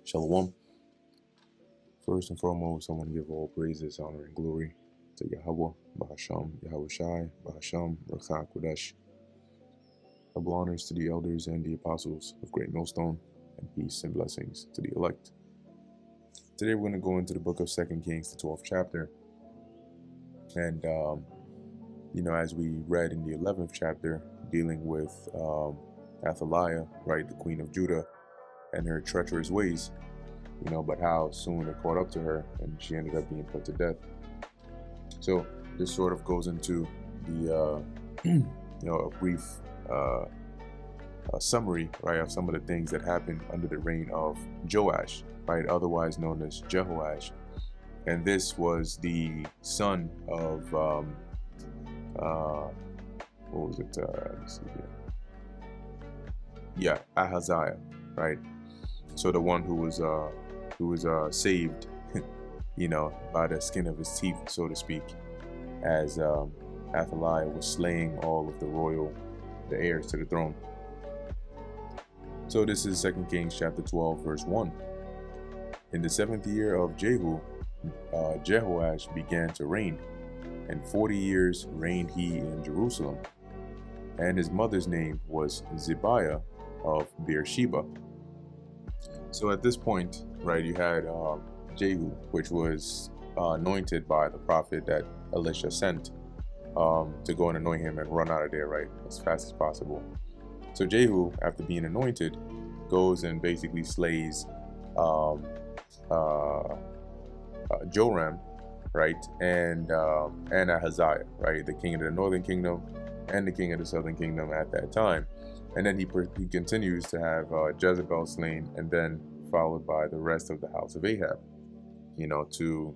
Shalom. First and foremost, I want to give all praises, honor, and glory to Yahweh, Bahasham, Yahweh Shai, Bahasham, Rakha Kodesh. Double honors to the elders and the apostles of Great Millstone, and peace and blessings to the elect. Today we're going to go into the book of 2 Kings, the 12th chapter. And, as we read in the 11th chapter, dealing with Athaliah, right, the queen of Judah, and her treacherous ways, but how soon it caught up to her and she ended up being put to death. So this sort of goes into the, a brief summary, right, of some of the things that happened under the reign of Joash, right, otherwise known as Jehoash. And this was the son of, let's see here. Ahaziah, right? So the one who was saved, by the skin of his teeth, so to speak, as Athaliah was slaying all of the heirs to the throne. So this is 2 Kings chapter 12, verse 1. In the 7th year of Jehu, Jehoash began to reign, and 40 years reigned he in Jerusalem. And his mother's name was Zibiah of Beersheba. So at this point, right, you had Jehu, which was anointed by the prophet that Elisha sent to go and anoint him and run out of there, right, as fast as possible. So Jehu, after being anointed, goes and basically slays Joram, right, and Ahaziah, right, the king of the northern kingdom and the king of the southern kingdom at that time. And then he continues to have Jezebel slain, and then followed by the rest of the house of Ahab, to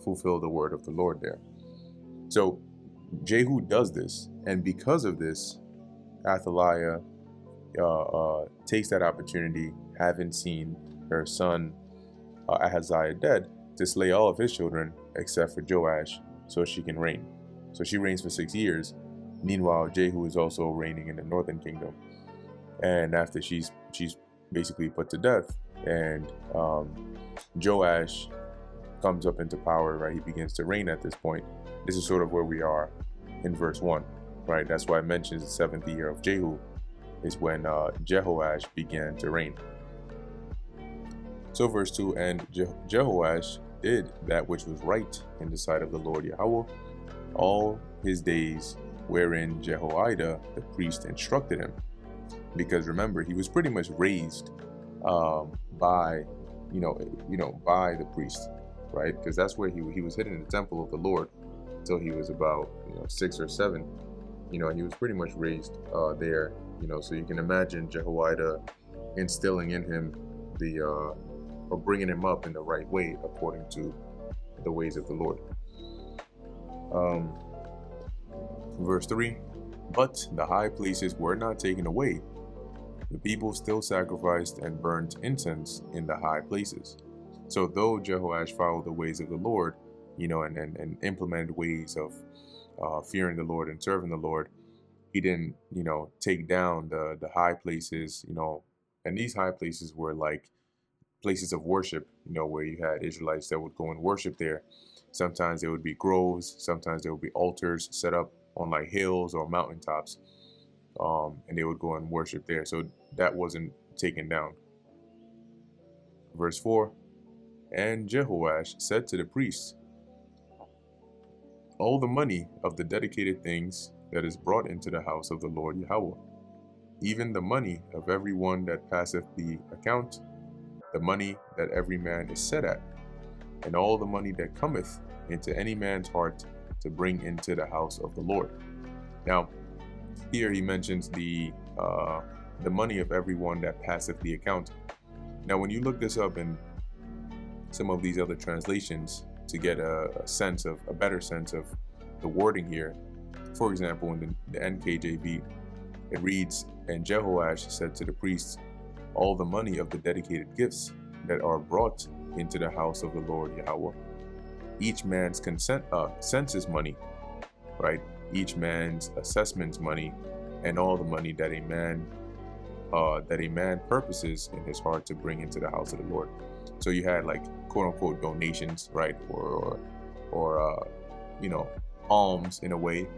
fulfill the word of the Lord there. So Jehu does this, and because of this, Athaliah takes that opportunity, having seen her son Ahaziah dead, to slay all of his children except for Joash, so she can reign. So she reigns for 6 years. Meanwhile, Jehu is also reigning in the northern kingdom. And after she's basically put to death, and Joash comes up into power, right? He begins to reign at this point. This is sort of where we are in verse 1, right? That's why it mentions the 7th year of Jehu is when Jehoash began to reign. So verse 2, and Jehoash did that which was right in the sight of the Lord Yahweh all his days, wherein Jehoiada the priest instructed him. Because remember, he was pretty much raised by the priest, right? Because that's where he was hidden in the temple of the Lord until he was about 6 or 7. He was pretty much raised there. So you can imagine Jehoiada instilling in him or bringing him up in the right way according to the ways of the Lord. Verse 3, but the high places were not taken away. The people still sacrificed and burnt incense in the high places. So though Jehoash followed the ways of the Lord, and implemented ways of fearing the Lord and serving the Lord, he didn't, take down the high places, and these high places were like places of worship, where you had Israelites that would go and worship there. Sometimes there would be groves, sometimes there would be altars set up on like hills or mountaintops, and they would go and worship there. So that wasn't taken down. Verse 4, and Jehoash said to the priests, all the money of the dedicated things that is brought into the house of the Lord Yahweh, even the money of every one that passeth the account, the money that every man is set at, and all the money that cometh into any man's heart to bring into the house of the Lord. Now, here he mentions the money of everyone that passeth the account. Now, when you look this up in some of these other translations to get a better sense of the wording here, for example, in the NKJV, it reads, and Jehoash said to the priests, all the money of the dedicated gifts that are brought into the house of the Lord Yahweh, each man's census money, right? Each man's assessment's money, and all the money that a man that a man purposes in his heart to bring into the house of the Lord. So you had like quote unquote donations, right, or alms in a way,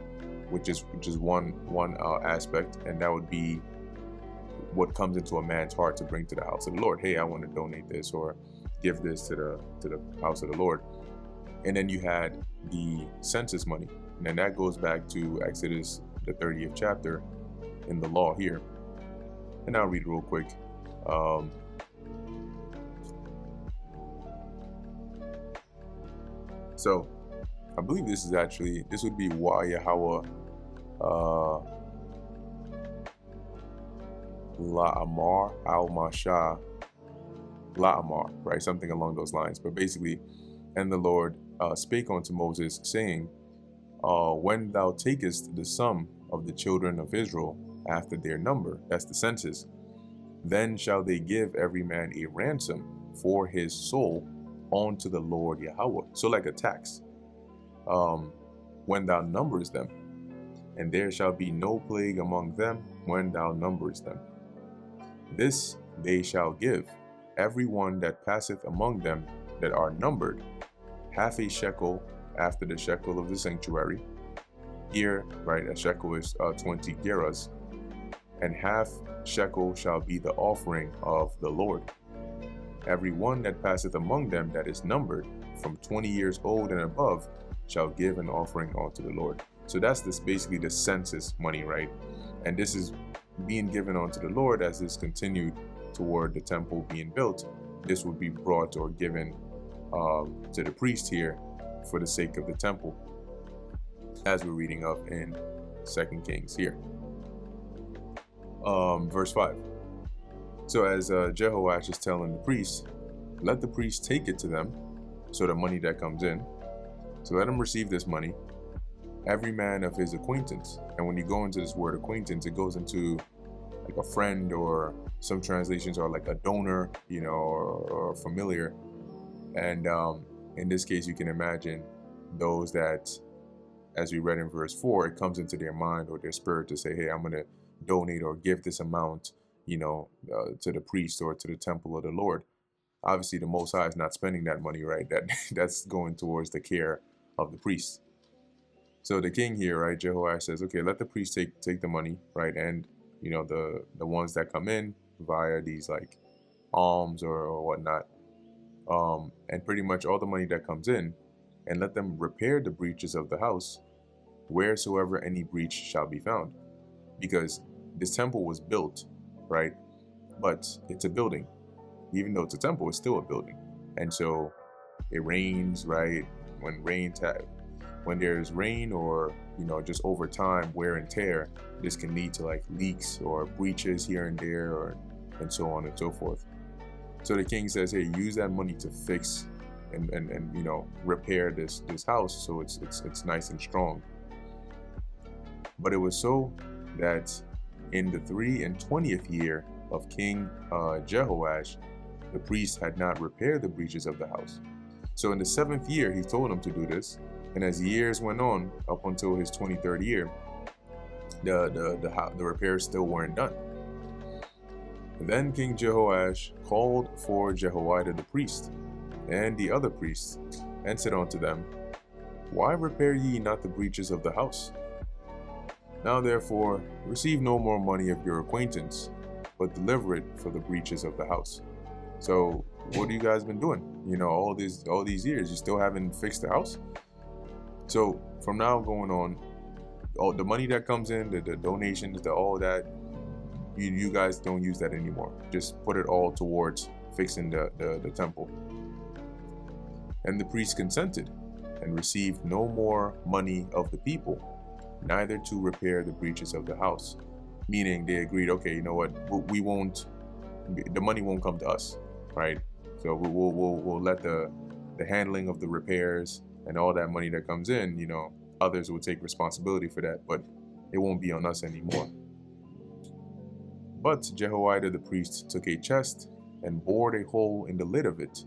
which is one aspect, and that would be what comes into a man's heart to bring to the house of the Lord. Hey, I want to donate this or give this to the house of the Lord. And then you had the census money, and then that goes back to Exodus, the 30th chapter in the law here. And I'll read it real quick. So I believe this would be Wa Yahweh La'amar al-Mashah La'amar, right? Something along those lines. But basically, and the Lord spake unto Moses, saying, when thou takest the sum of the children of Israel after their number, that's the census, then shall they give every man a ransom for his soul unto the Lord Yahweh. So like a tax. When thou numberest them, and there shall be no plague among them when thou numberest them. This they shall give, every one that passeth among them that are numbered, half a shekel after the shekel of the sanctuary. Here, right, a shekel is 20 gerahs, and half shekel shall be the offering of the Lord. Every one that passeth among them that is numbered, from 20 years old and above, shall give an offering unto the Lord. So that's basically the census money, right? And this is being given unto the Lord as is continued toward the temple being built. This would be brought or given to the priest here for the sake of the temple, as we're reading of in 2 Kings here. Verse 5. So as Jehoash is telling the priest, let the priest take it to them, so the money that comes in, so let him receive this money, every man of his acquaintance. And when you go into this word acquaintance, it goes into like a friend, or some translations are like a donor, or familiar. And in this case, you can imagine those that, as we read in verse 4, it comes into their mind or their spirit to say, hey, I'm going to donate or give this amount, to the priest or to the temple of the Lord. Obviously, the Most High is not spending that money, right? That's going towards the care of the priest. So the king here, right, Jehoash says, okay, let the priest take the money, right? And, the ones that come in via these like alms or whatnot, and pretty much all the money that comes in, and let them repair the breaches of the house, wheresoever any breach shall be found. Because this temple was built, right? But it's a building. Even though it's a temple, it's still a building. And so it rains, right? When there's rain or, just over time, wear and tear, this can lead to like leaks or breaches here and there, and so on and so forth. So the king says, hey, use that money to fix and repair this house so it's nice and strong. But it was so that in the 23rd year of King Jehoash, the priest had not repaired the breaches of the house. So in the 7th year, he told him to do this. And as years went on, up until his 23rd year, the repairs still weren't done. Then King Jehoash called for Jehoiada the priest and the other priests, and said unto them, why repair ye not the breaches of the house? Now therefore receive no more money of your acquaintance, but deliver it for the breaches of the house. So what have you guys been doing? All these years, you still haven't fixed the house? So from now going on, all the money that comes in, the donations, all that, you guys don't use that anymore. Just put it all towards fixing the temple. And the priest consented, and received no more money of the people, neither to repair the breaches of the house. Meaning they agreed, okay, you know what, the money won't come to us, right? So we'll let the handling of the repairs and all that money that comes in, others will take responsibility for that, but it won't be on us anymore. But Jehoiada the priest took a chest and bored a hole in the lid of it,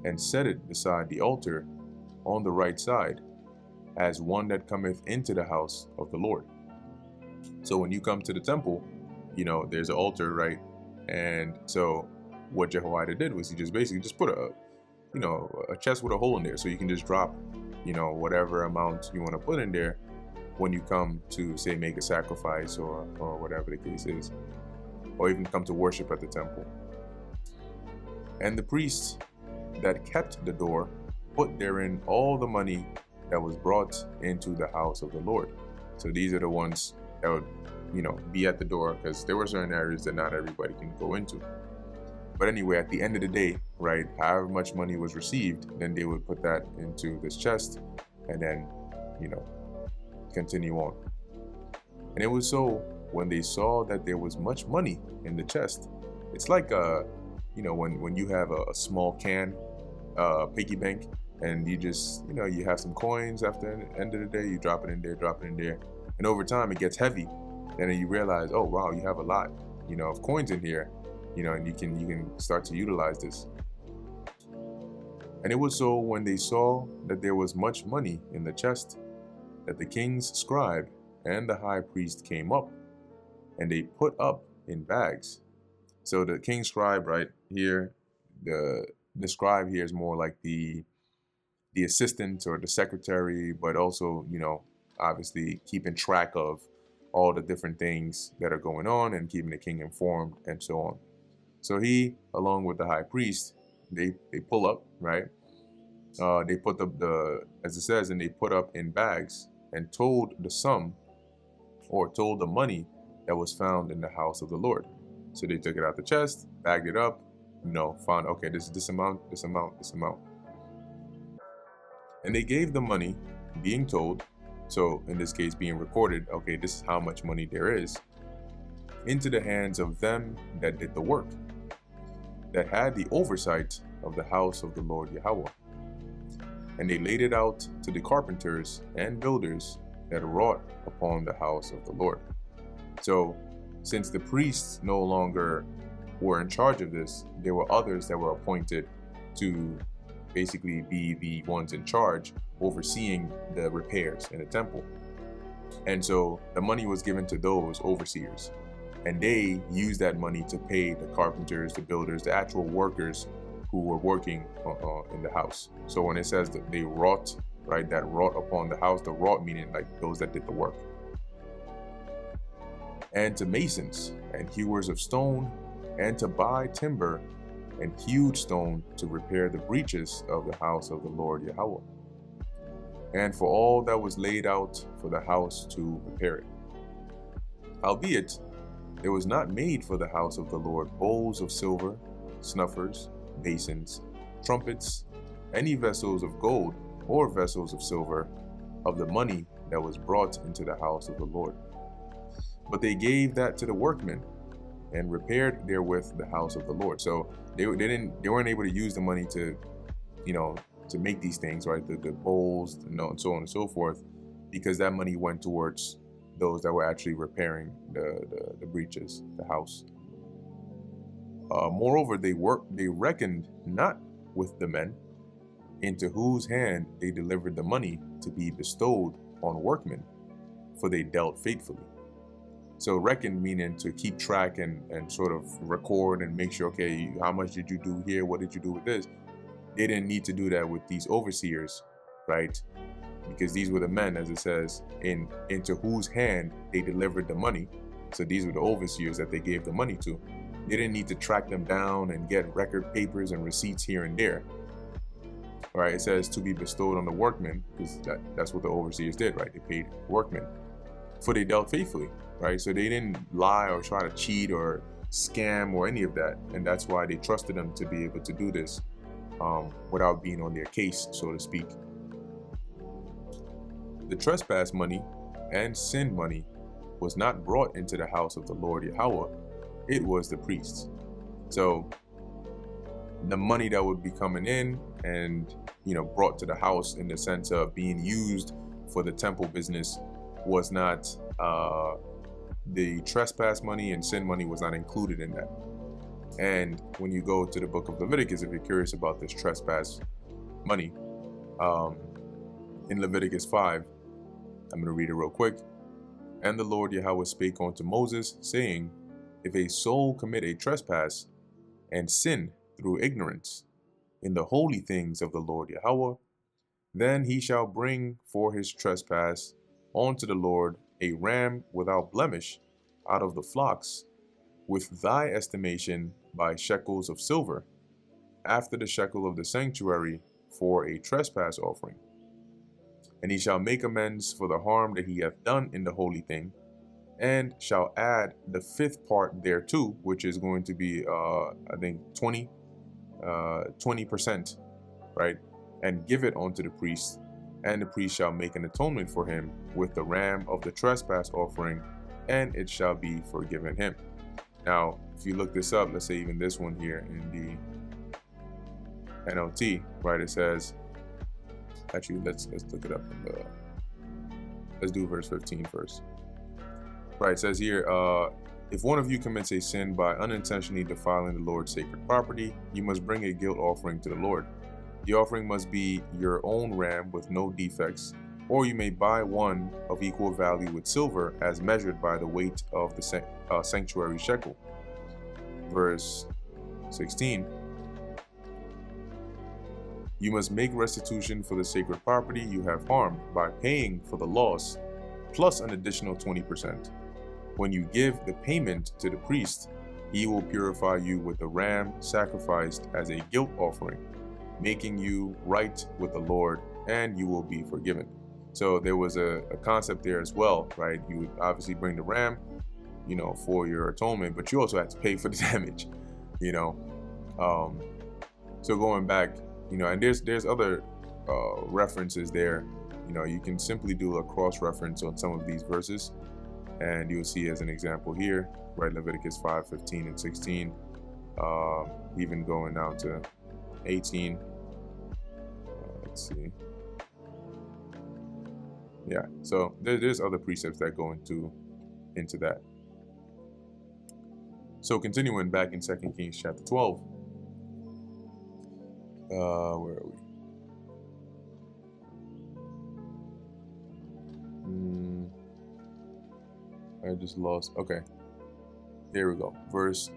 and set it beside the altar on the right side, as one that cometh into the house of the Lord. So when you come to the temple, there's an altar, right? And so what Jehoiada did was he just basically just put a chest with a hole in there, so you can just drop, whatever amount you want to put in there when you come to, say, make a sacrifice or whatever the case is, or even come to worship at the temple. And the priests that kept the door put therein all the money that was brought into the house of the Lord. So these are the ones that would, be at the door, because there were certain areas that not everybody can go into. But anyway, at the end of the day, right, however much money was received, then they would put that into this chest and then, continue on. And it was so when they saw that there was much money in the chest. It's like, when you have a small can, piggy bank, and you just, you have some coins after the end of the day, you drop it in there. And over time it gets heavy. And then you realize, oh, wow, you have a lot, of coins in here, and you can start to utilize this. And it was so when they saw that there was much money in the chest, that the king's scribe and the high priest came up, and they put up in bags. So the king's scribe right here, the scribe here is more like the assistant or the secretary, but also, obviously keeping track of all the different things that are going on and keeping the king informed and so on. So he, along with the high priest, they pull up, right? They put as it says, and they put up in bags and told the sum, or told the money that was found in the house of the Lord. So they took it out the chest, bagged it up, found, okay, this is this amount. And they gave the money, being told, so in this case being recorded, okay, this is how much money there is, into the hands of them that did the work, that had the oversight of the house of the Lord Yahweh. And they laid it out to the carpenters and builders that wrought upon the house of the Lord. So since the priests no longer were in charge of this, there were others that were appointed to basically be the ones in charge, overseeing the repairs in the temple. And so the money was given to those overseers, and they used that money to pay the carpenters, the builders, the actual workers who were working in the house. So when it says that they wrought, right, that wrought upon the house, the wrought meaning like those that did the work. And to masons and hewers of stone, and to buy timber and hewed stone to repair the breaches of the house of the Lord Yahweh, and for all that was laid out for the house to repair it. Howbeit, there was not made for the house of the Lord bowls of silver, snuffers, basins, trumpets, any vessels of gold or vessels of silver, of the money that was brought into the house of the Lord. But they gave that to the workmen, and repaired therewith the house of the Lord. So they weren't able to use the money to, to make these things, right? The bowls, and so on and so forth, because that money went towards those that were actually repairing the breaches, the house. Moreover, they reckoned not with the men, into whose hand they delivered the money to be bestowed on workmen, for they dealt faithfully. So reckon meaning to keep track and sort of record and make sure, okay, how much did you do here? What did you do with this? They didn't need to do that with these overseers, right? Because these were the men, as it says, into whose hand they delivered the money. So these were the overseers that they gave the money to. They didn't need to track them down and get record papers and receipts here and there. All right, it says to be bestowed on the workmen, because that's what the overseers did, right? They paid workmen, for they dealt faithfully. Right, so they didn't lie or try to cheat or scam or any of that, and that's why they trusted them to be able to do this without being on their case, so to speak. The trespass money and sin money was not brought into the house of the Lord Yahweh; it was the priests. So the money that would be coming in and brought to the house in the sense of being used for the temple business was not. The trespass money and sin money was not included in that. And when you go to the book of Leviticus, if you're curious about this trespass money, in Leviticus 5, I'm going to read it real quick. And the Lord Yahweh spake unto Moses, saying, if a soul commit a trespass and sin through ignorance in the holy things of the Lord Yahweh, then he shall bring for his trespass unto the Lord a ram without blemish out of the flocks, with thy estimation by shekels of silver, after the shekel of the sanctuary, for a trespass offering. And he shall make amends for the harm that he hath done in the holy thing, and shall add the fifth part thereto, which is going to be, I think, 20%, right? And give it unto the priest, and the priest shall make an atonement for him with the ram of the trespass offering, and it shall be forgiven him. Now, if you look this up, let's say even this one here in the NLT, right? It says, actually, let's look it up in the, let's do verse 15 first. Right, it says here, if one of you commits a sin by unintentionally defiling the Lord's sacred property, you must bring a guilt offering to the Lord. The offering must be your own ram with no defects, or you may buy one of equal value with silver as measured by the weight of the sanctuary shekel. Verse 16. You must make restitution for the sacred property you have harmed by paying for the loss plus an additional 20%. When you give the payment to the priest, he will purify you with the ram sacrificed as a guilt offering, making you right with the Lord, and you will be forgiven. So there was a concept there as well, right? You would obviously bring the ram, you know, for your atonement, but you also have to pay for the damage, you know. So going back, you know, and there's other references there. You know, you can simply do a cross-reference on some of these verses, and you'll see as an example here, right? Leviticus 5:15 and 16, even going down to 18. Let's see. Yeah, so there's other precepts that go into that. So continuing back in 2 Kings chapter 12. Where are we? I just lost. Okay. There we go. Verse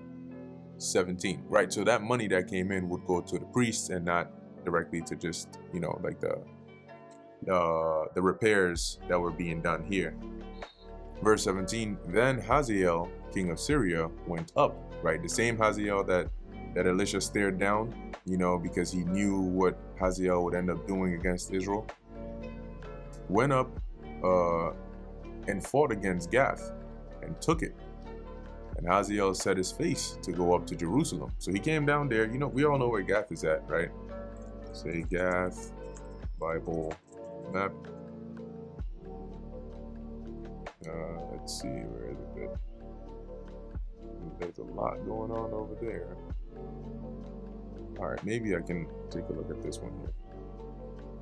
17. Right. So that money that came in would go to the priests and not directly to just, you know, like the repairs that were being done here. Verse 17. Then Hazael, king of Syria, went up. Right. The same Hazael that Elisha stared down, you know, because he knew what Hazael would end up doing against Israel. Went up and fought against Gath and took it. And Hazael set his face to go up to Jerusalem. So he came down there. You know, we all know where Gath is at, right? Say Gath, Bible map. Let's see, where is it? There's a lot going on over there. All right, maybe I can take a look at this one here.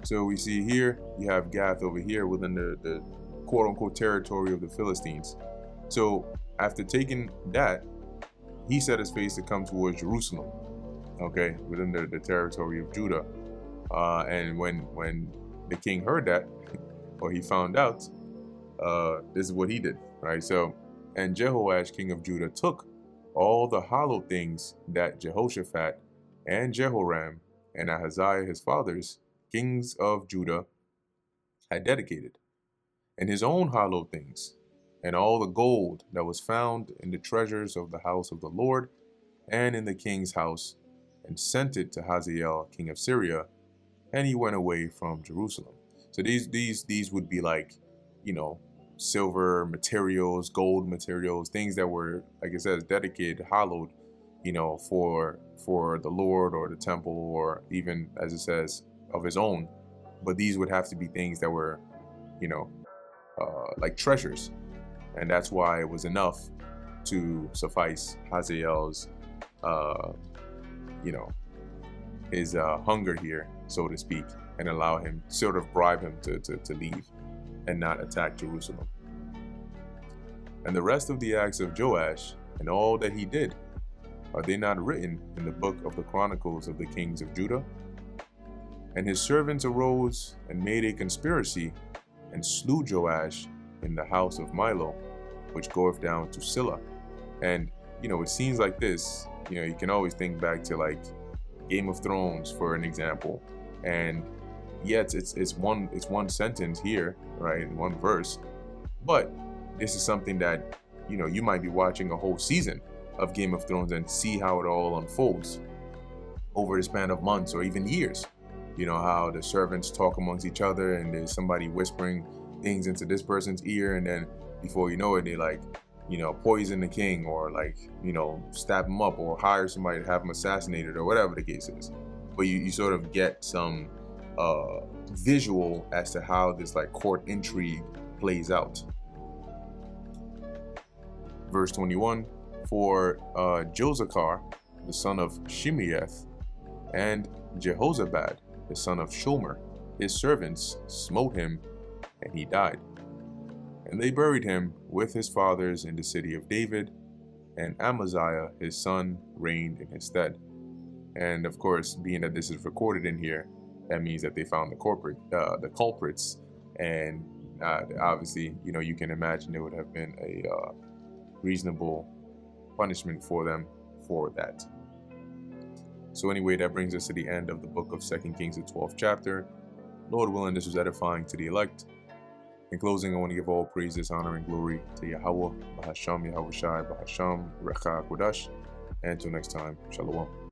So we see here, you have Gath over here within the quote-unquote territory of the Philistines. So after taking that, he set his face to come towards Jerusalem, okay, within the territory of Judah. And when the king heard that, or he found out, this is what he did, right? So, and Jehoash, king of Judah, took all the hallowed things that Jehoshaphat and Jehoram and Ahaziah, his fathers, kings of Judah, had dedicated, and his own hallowed things, and all the gold that was found in the treasures of the house of the Lord and in the king's house, and sent it to Hazael, king of Syria, and he went away from Jerusalem. So these would be like, you know, silver materials, gold materials, things that were, like it says, dedicated, hallowed, you know, for the Lord or the temple, or even, as it says, of his own. But these would have to be things that were, you know, like treasures. And that's why it was enough to suffice Hazael's, you know, his hunger here, so to speak, and allow him, sort of bribe him to leave and not attack Jerusalem. And the rest of the acts of Joash and all that he did, are they not written in the book of the Chronicles of the kings of Judah? And his servants arose and made a conspiracy and slew Joash in the house of Milo, which goeth down to Silla. And with scenes like this, you can always think back to like Game of Thrones, for an example. And yeah, it's one sentence here, right, in one verse, but this is something that you might be watching a whole season of Game of Thrones and see how it all unfolds over the span of months or even years. How the servants talk amongst each other, and there's somebody whispering things into this person's ear, and then before you know it, they like poison the king, or like stab him up, or hire somebody to have him assassinated, or whatever the case is. But you sort of get some visual as to how this like court intrigue plays out. Verse 21, for Josachar, the son of Shimeath, and Jehozabad, the son of Shomer, his servants smote him, and he died. And they buried him with his fathers in the city of David, and Amaziah his son reigned in his stead. And of course, being that this is recorded in here, that means that they found the culprits, and obviously, you can imagine there would have been a reasonable punishment for them for that. So anyway, that brings us to the end of the book of 2 Kings, the 12th chapter. Lord willing, this was edifying to the elect. In closing, I want to give all praises, honor, and glory to Yahweh, Bahasham, Yahweh Shai, Bahasham, Recha Kodash. And until next time, Shalom.